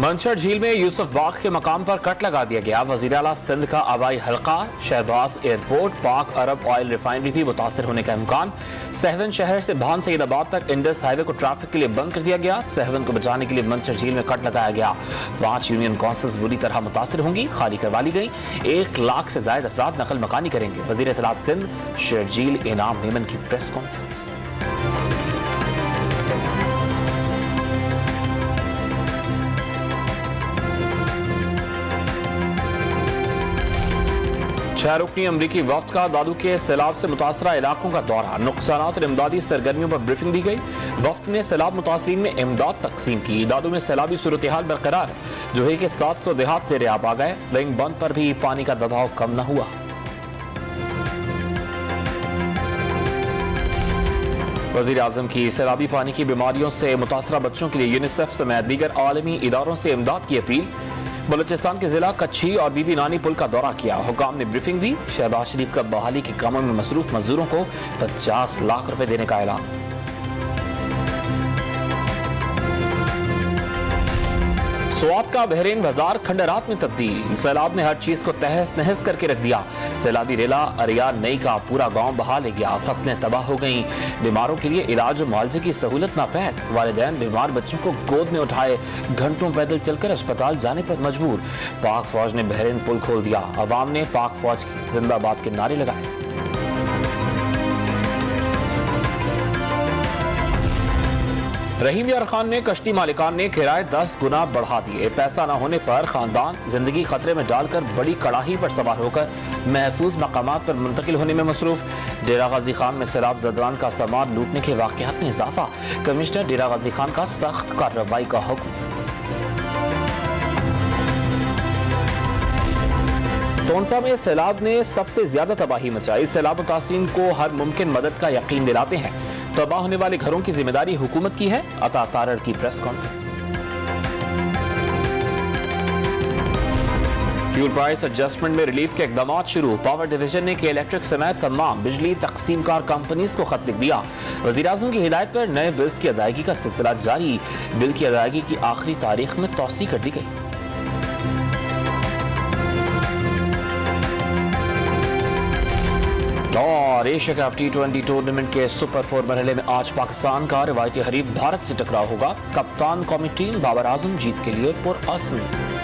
मंचर झील में यूसुफ बाग के मकाम पर कट लगा दिया गया। वज़ीर आला सिंध का हवाई हल्का, शहबाज एयरपोर्ट, पाक अरब ऑयल रिफाइनरी भी मुतासर होने का इम्कान। सहवन शहर से भान सईदाबाद तक इंडस हाईवे को ट्रैफिक के लिए बंद कर दिया गया। सहवन को बचाने के लिए मंचर झील में कट लगाया गया। 5 यूनियन काउंसिल्स बुरी तरह मुतासर होंगी, खाली करवा ली गई। 1 लाख से ज्यादा अफराद नकल मकानी करेंगे। वज़ीर इत्तलात सिंध शेरजील इनाम मेमन की प्रेस कॉन्फ्रेंस। छह रुकनी अमरीकी वफ्द का दादू के सैलाब से मुतासरा इलाकों का दौरा, नुकसान और इमदादी सरगर्मियों पर ब्रीफिंग दी गई। वफ्द ने सैलाब मुतासरीन में इमदाद तकसीम की। दादू में सैलाबी सूरत हाल बरकरार, जोहे के 700 देहात से रियाब आ गए। रिंग बंद पर भी पानी का दबाव कम न हुआ। वज़ीर आज़म की सैलाबी पानी की बीमारियों से मुतासरा बच्चों के लिए यूनिसेफ समेत दीगर आलमी इदारों से इमदाद की अपील। बलूचिस्तान के जिला कच्छी और बीबी नानी पुल का दौरा किया। हुकाम ने ब्रीफिंग दी। शहबाज शरीफ का बहाली के कामों में मसरूफ मजदूरों को 50 लाख रुपए देने का ऐलान। स्वात का बहरीन बाजार खंडरात में तब्दील। सैलाब ने हर चीज को तहस नहस करके रख दिया। सैलाबी रेला अरिया नई का पूरा गांव बहा ले गया। फसलें तबाह हो गईं। बीमारों के लिए इलाज और मुआवजे की सहूलत नापैद। वालिदैन बीमार बच्चों को गोद में उठाए घंटों पैदल चलकर अस्पताल जाने पर मजबूर। पाक फौज ने बहरीन पुल खोल दिया। अवाम ने पाक फौज जिंदाबाद के नारे लगाए। रहीम यार खान ने कश्ती मालिकान ने किराए 10 गुना बढ़ा दिए। पैसा न होने पर खानदान जिंदगी खतरे में डालकर बड़ी कड़ाही पर सवार होकर महफूज मकामात पर मुंतकिल होने में मसरूफ। डेरा गाजी खान में सैलाब ज़दगान का सामान लूटने के वाकयात में इजाफा। कमिश्नर डेरा गाजी खान का सख्त कार्रवाई का हुक्म। टोंसा में सैलाब ने सबसे ज्यादा तबाही मचाई। सैलाब मुतासरीन को हर मुमकिन मदद का यकीन दिलाते हैं। तबाह होने वाले घरों की जिम्मेदारी हुकूमत की है। अता तारड़ की press conference. Fuel price adjustment में रिलीफ के इकदाम शुरू। पावर डिवीजन ने के इलेक्ट्रिक समेत तमाम बिजली तकसीमकार कंपनीज को खत लिख दिया। वज़ीर आज़म की हिदायत पर नए बिल्स की अदायगी का सिलसिला जारी। बिल की अदायगी की आखिरी तारीख में तौसी कर दी गई। और एशिया कप T20 टूर्नामेंट के सुपर 4 मरहले में आज पाकिस्तान का रिवायती हरीफ भारत से टकराव होगा। कप्तान कौमी टीम बाबर आजम जीत के लिए पुरअज़्म।